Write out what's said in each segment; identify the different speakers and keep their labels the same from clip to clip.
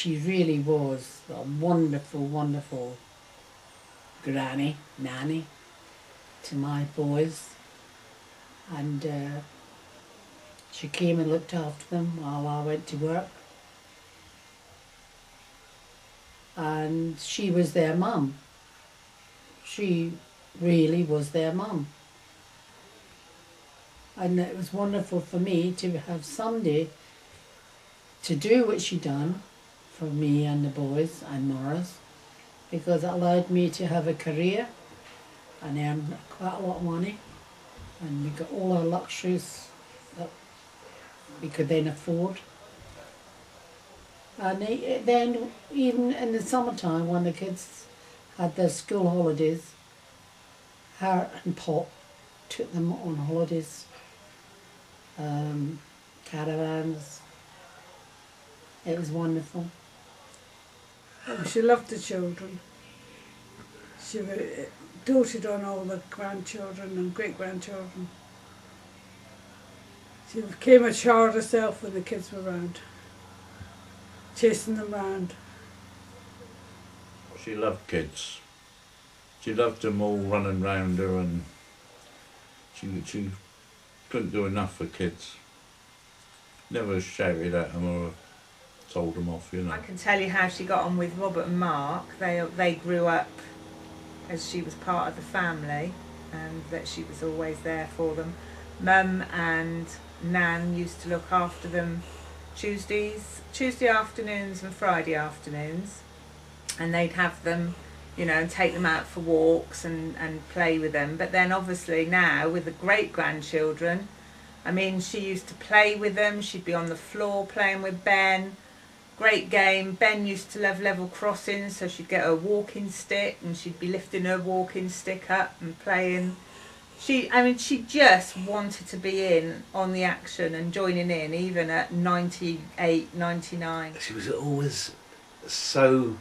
Speaker 1: she really was a wonderful, wonderful nanny to my boys. And she came and looked after them while I went to work. And she was their mum. She really was their mum. And it was wonderful for me to have somebody to do what she done for me and the boys and Morris, because it allowed me to have a career and earn quite a lot of money, and we got all our luxuries that we could then afford. And then even in the summertime when the kids had their school holidays, her and Pop took them on holidays, caravans. It was wonderful.
Speaker 2: She loved the children. She doted on all the grandchildren and great-grandchildren. She became a child herself when the kids were around, chasing them round.
Speaker 3: She loved kids. She loved them all running round her, and she couldn't do enough for kids. Never shouted at them or told them off, you know.
Speaker 4: I can tell you how she got on with Robert and Mark. They grew up as she was part of the family, and that she was always there for them. Mum and Nan used to look after them Tuesday afternoons and Friday afternoons, and they'd have them, you know, and take them out for walks and play with them. But then obviously now with the great-grandchildren, I mean, she used to play with them. She'd be on the floor playing with Ben. Great game. Ben used to love level crossings, so she'd get her walking stick and she'd be lifting her walking stick up and playing. She just wanted to be in on the action and joining in, even at 98, 99.
Speaker 5: She was always so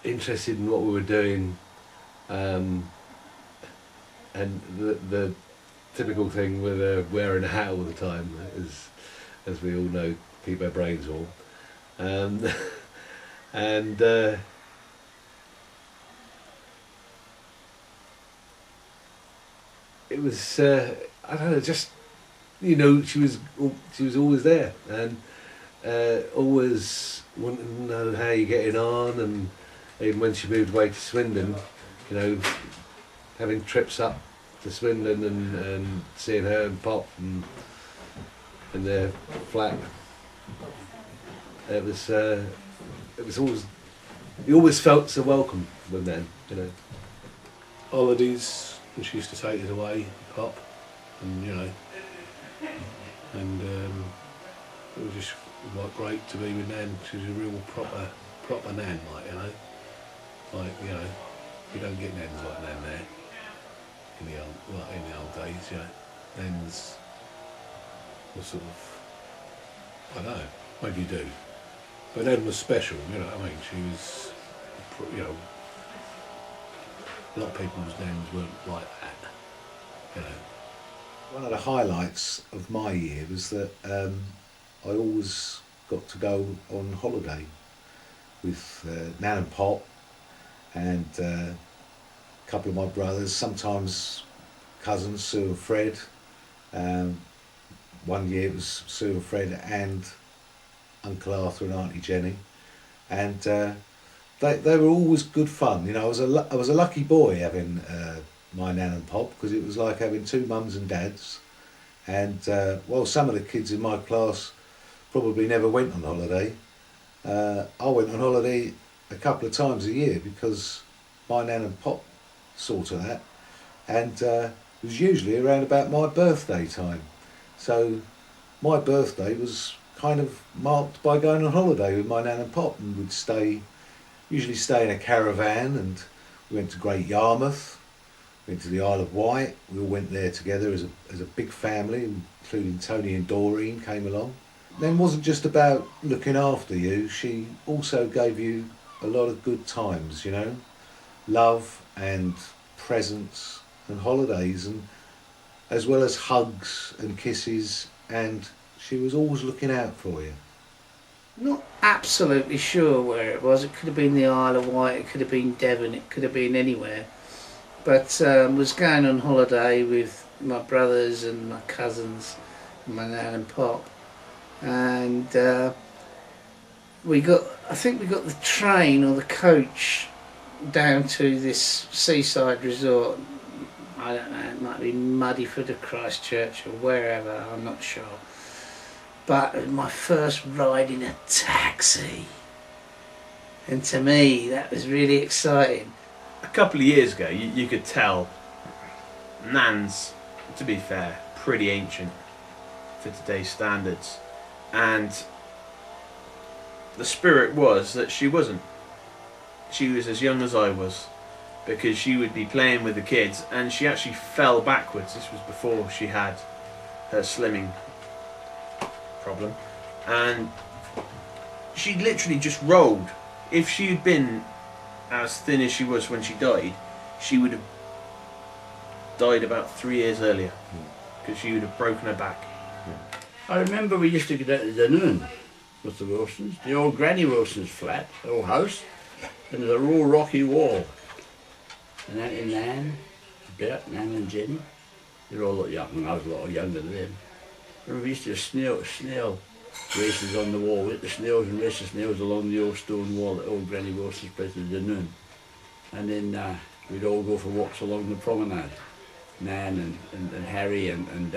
Speaker 5: interested in what we were doing, and the typical thing with her wearing a hat all the time is, as we all know, keep our brains warm. And it was I don't know, just, you know, she was always there, and always wanting to know how you're getting on. And even when she moved away to Swindon, you know, having trips up to Swindon and seeing her and Pop and in their flat. It was always, you always felt so welcome with them, you know.
Speaker 6: Holidays, and she used to take us away, Pop, and you know, and it was just like great to be with Nan. She was a real proper Nan, like, you know, like, you know, you don't get Nans like Nan now. In the old days, you know, Nans were sort of, I don't know, maybe you do. But Nan was special, you know what I mean? She was, you know, a lot of people's Nans weren't like that, you know.
Speaker 7: One of the highlights of my year was that I always got to go on holiday with Nan and Pop and a couple of my brothers, sometimes cousins, Sue and Fred. One year it was Sue and Fred and Uncle Arthur and Auntie Jenny, and they were always good fun. You know, I was a lucky boy having my Nan and Pop, because it was like having two mums and dads. And while some of the kids in my class probably never went on holiday, I went on holiday a couple of times a year because my Nan and Pop saw to that, and it was usually around about my birthday time. So my birthday was kind of marked by going on holiday with my Nan and Pop, and we'd usually stay in a caravan, and we went to Great Yarmouth, went to the Isle of Wight. We all went there together as a big family, including Tony and Doreen came along. Then wasn't just about looking after you, she also gave you a lot of good times, you know, love and presents and holidays, and as well as hugs and kisses, and she was always looking out for you.
Speaker 8: not absolutely sure where it was. It could have been the Isle of Wight, it could have been Devon, it could have been anywhere. But was going on holiday with my brothers and my cousins, and my nan and pop, and I think we got the train or the coach down to this seaside resort. I don't know, it might be Muddyford or Christchurch or wherever, I'm not sure. But it was my first ride in a taxi. And to me, that was really exciting.
Speaker 9: A couple of years ago, you could tell Nan's, to be fair, pretty ancient for today's standards. And the spirit was that she wasn't. She was as young as I was, because she would be playing with the kids, and she actually fell backwards. This was before she had her slimming problem, and she literally just rolled. If she had been as thin as she was when she died, she would have died about 3 years earlier, because she would have broken her back.
Speaker 10: I remember we used to go down to Dunoon with the Wilsons, the old Granny Wilson's flat, the old house, and there's a raw rocky wall. And Auntie Nan, Bert, Nan and Jenny, they were all a lot young, and I was a lot younger than them. And we used to have snail races on the wall. We had the snails and race the snails along the old stone wall at old Granny Wilson's place at Dunoon. And then we'd all go for walks along the promenade. Nan and Harry and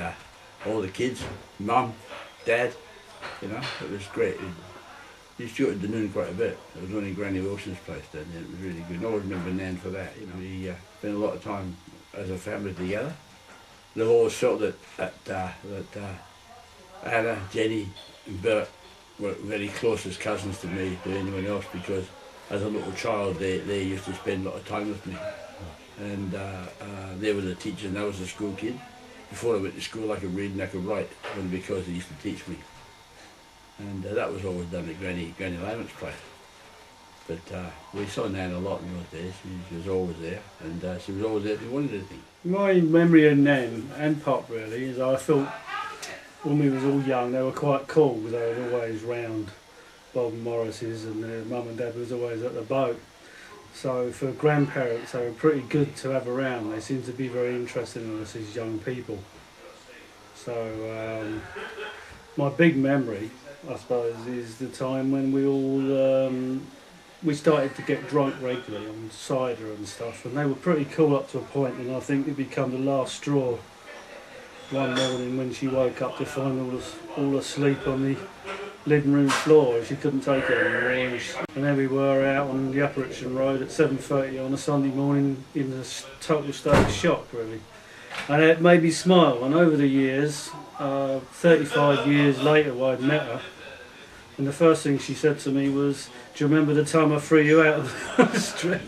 Speaker 10: all the kids, Mum, Dad, you know, it was great. We used to go to Dunoon quite a bit. It was only Granny Wilson's place then, and it was really good. And I always remember Nan for that, you know. We spent a lot of time as a family together. And I've always felt that Anna, Jenny and Bert were very close as cousins to me, to anyone else, because as a little child they used to spend a lot of time with me. And they were the teachers and I was a school kid. Before I went to school I could read and I could write, only because they used to teach me. And that was always done at Granny Lyman's place. But we saw Nan a lot in those days. She was always there, and she was always there if you wanted anything.
Speaker 6: My memory of Nan and Pop really is I thought when we was all young they were quite cool, because they were always round Bob and Morris's, and their mum and dad was always at the boat. So for grandparents they were pretty good to have around. They seemed to be very interested in us as young people. So my big memory, I suppose, is the time when we all we started to get drunk regularly on cider and stuff, and they were pretty cool up to a point, and I think it became the last straw one morning when she woke up to find us all asleep on the living room floor. She couldn't take it anymore, and there we were out on the Upper Itchen Road at 7:30 on a Sunday morning in a total state of shock really. And it made me smile, and over the years, 35 years later I'd met her, and the first thing she said to me was, "Do you remember the time I threw you out of the street?"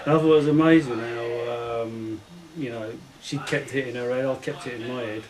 Speaker 6: And I thought it was amazing how, you know, she kept hitting her head, I kept hitting my head.